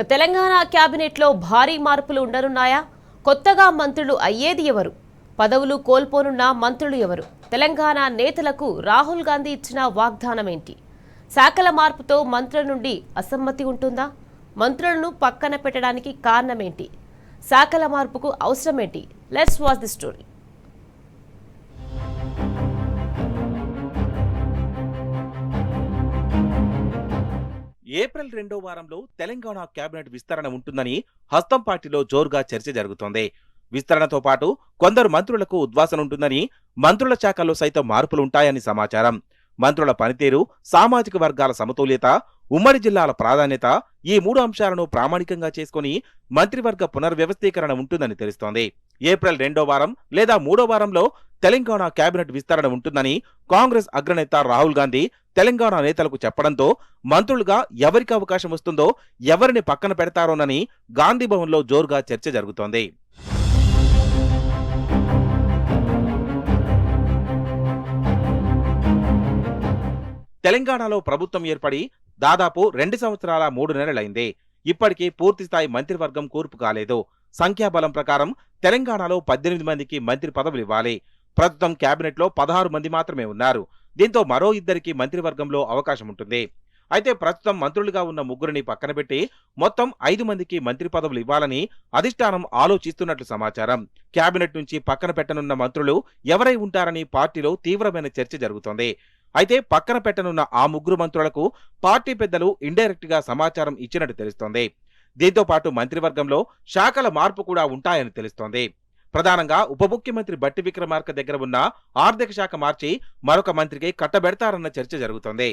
తెలంగాణ క్యాబినెట్లో భారీ మార్పులు ఉండనున్నాయా? కొత్తగా మంత్రులు అయ్యేది ఎవరు? పదవులు కోల్పోనున్న మంత్రులు ఎవరు? తెలంగాణ నేతలకు రాహుల్ గాంధీ ఇచ్చిన వాగ్దానం ఏంటి? శాఖల మార్పుతో మంత్రుల నుండి అసమ్మతి ఉంటుందా? మంత్రులను పక్కన పెట్టడానికి కారణమేంటి? శాఖల మార్పుకు అవసరమేంటి? Let's watch the story. April 2వ వారంలో తెలంగాణ కేబినెట్ విస్తరణ ఉంటుందని హస్తం పార్టీలో జోరుగా చర్చ జరుగుతోంది. విస్తరణతో పాటు కొందరు మంత్రులకు ఉద్వాసన ఉంటుందని, మంత్రుల శాఖల్లో సైతం మార్పులుంటాయని సమాచారం. మంత్రుల పనితీరు, సామాజిక వర్గాల సమతుల్యత, ఉమ్మడి జిల్లాల ప్రాధాన్యత ఈ 3 అంశాలను ప్రామాణికంగా చేసుకుని మంత్రివర్గ పునర్వ్యవస్థీకరణ ఉంటుందని తెలుస్తోంది. ఏప్రిల్ 2వ వారం లేదా 3వ వారంలో తెలంగాణ కేబినెట్ విస్తరణ ఉంటుందని కాంగ్రెస్ అగ్రనేత రాహుల్ గాంధీ తెలంగాణ నేతలకు చెప్పడంతో మంత్రులుగా ఎవరికి అవకాశం వస్తుందో, ఎవరిని పక్కన పెడతారోనని గాంధీ భవన్లో జోరుగా చర్చ జరుగుతోంది. తెలంగాణలో ప్రభుత్వం ఏర్పడి దాదాపు 2 సంవత్సరాల 3 నెలలైంది. ఇప్పటికీ పూర్తిస్థాయి మంత్రివర్గం కూర్పు కాలేదు. సంఖ్యాబలం ప్రకారం తెలంగాణలో 18 మందికి మంత్రి పదవులు ఇవ్వాలి. ప్రస్తుతం కేబినెట్లో 16 మంది మాత్రమే ఉన్నారు. దీంతో మరో 2కి మంత్రివర్గంలో అవకాశం ఉంటుంది. అయితే ప్రస్తుతం మంత్రులుగా ఉన్న 3ని పక్కన పెట్టి మొత్తం 5 మందికి మంత్రి పదవులు ఇవ్వాలని అధిష్టానం ఆలోచిస్తున్నట్లు సమాచారం. కేబినెట్ నుంచి పక్కన పెట్టనున్న మంత్రులు ఎవరై ఉంటారని పార్టీలో తీవ్రమైన చర్చ జరుగుతోంది. అయితే పక్కన పెట్టనున్న ఆ 3 మంత్రులకు పార్టీ పెద్దలు ఇండైరెక్ట్ గా సమాచారం ఇచ్చినట్టు తెలుస్తోంది. దీంతో పాటు మంత్రివర్గంలో శాఖల మార్పు కూడా ఉంటాయని తెలుస్తోంది. ప్రధానంగా ఉప ముఖ్యమంత్రి బట్టి విక్రమార్క దగ్గర ఉన్న ఆర్థిక శాఖ మార్చి మరొక మంత్రికి కట్టబెడతారన్న చర్చ జరుగుతోంది.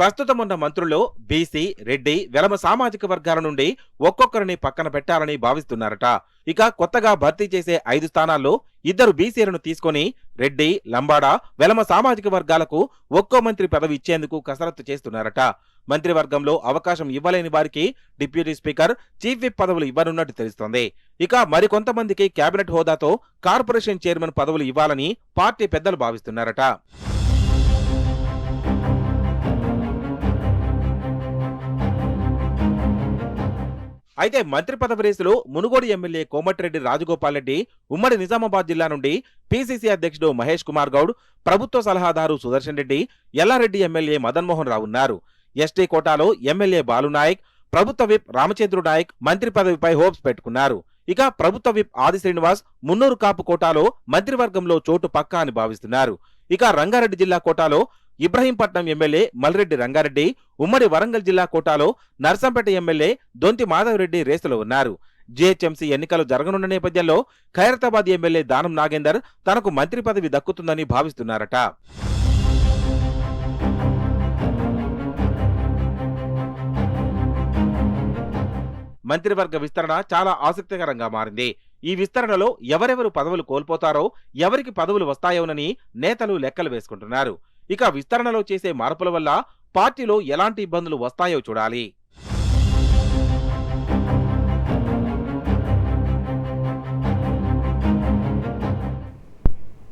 ప్రస్తుతం ఉన్న మంత్రుల్లో బీసీ, రెడ్డి, వెలమ సామాజిక వర్గాల నుండి ఒక్కొక్కరిని పక్కన పెట్టాలని భావిస్తున్నారట. ఇక కొత్తగా భర్తీ చేసే 5 స్థానాల్లో 2 బీసీలను తీసుకొని రెడ్డి, లంబాడ, వెలమ సామాజిక వర్గాలకు ఒక్కో మంత్రి పదవి ఇచ్చేందుకు కసరత్తు చేస్తున్నారట. మంత్రివర్గంలో అవకాశం ఇవ్వలేని వారికి డిప్యూటీ స్పీకర్, చీఫ్ విప్ పదవులు ఇవ్వనున్నట్టు తెలుస్తోంది. ఇక మరికొంతమందికి కేబినెట్ హోదాతో కార్పొరేషన్ చైర్మన్ పదవులు ఇవ్వాలని పార్టీ పెద్దలు భావిస్తున్నారట. అయితే మంత్రి పదవి రేసులో మునుగోడు ఎమ్మెల్యే కోమటిరెడ్డి రాజగోపాల్ రెడ్డి, ఉమ్మడి నిజామాబాద్ జిల్లా నుండి పీసీసీ అధ్యక్షుడు మహేష్ కుమార్ గౌడ్, ప్రభుత్వ సలహాదారు సుదర్శన్ రెడ్డి, ఎల్లారెడ్డి ఎమ్మెల్యే మదన్ మోహన్ రావు ఉన్నారు. ఎస్టీ కోటాలో ఎమ్మెల్యే బాలునాయక్, ప్రభుత్వ విప్ రామచంద్రు నాయక్ మంత్రి పదవిపై హోప్స్ పెట్టుకున్నారు. ఇక ప్రభుత్వ విప్ ఆది శ్రీనివాస్ మున్నూరు కాపు కోటాలో మంత్రివర్గంలో చోటు పక్కా అని భావిస్తున్నారు. ఇక రంగారెడ్డి జిల్లా కోటాలో ఇబ్రహీంపట్నం ఎమ్మెల్యే మల్రెడ్డి రంగారెడ్డి, ఉమ్మడి వరంగల్ జిల్లా కోటాలో నర్సంపేట ఎమ్మెల్యే దొంతి మాధవరెడ్డి రేసులో ఉన్నారు. జీహెచ్ఎంసీ ఎన్నికలు జరగనున్న నేపథ్యంలో ఖైరతాబాద్ ఎమ్మెల్యే దానం నాగేందర్ తనకు మంత్రి పదవి దక్కుతుందని భావిస్తున్నారట. మంత్రివర్గ విస్తరణ చాలా ఆసక్తికరంగా మారింది. ఈ విస్తరణలో ఎవరెవరు పదవులు కోల్పోతారో, ఎవరికి పదవులు వస్తాయోనని నేతలు లెక్కలు వేసుకుంటున్నారు. ఇక విస్తరణలో చేసే మార్పుల వల్ల పార్టీలో ఎలాంటి ఇబ్బందులు వస్తాయో చూడాలి.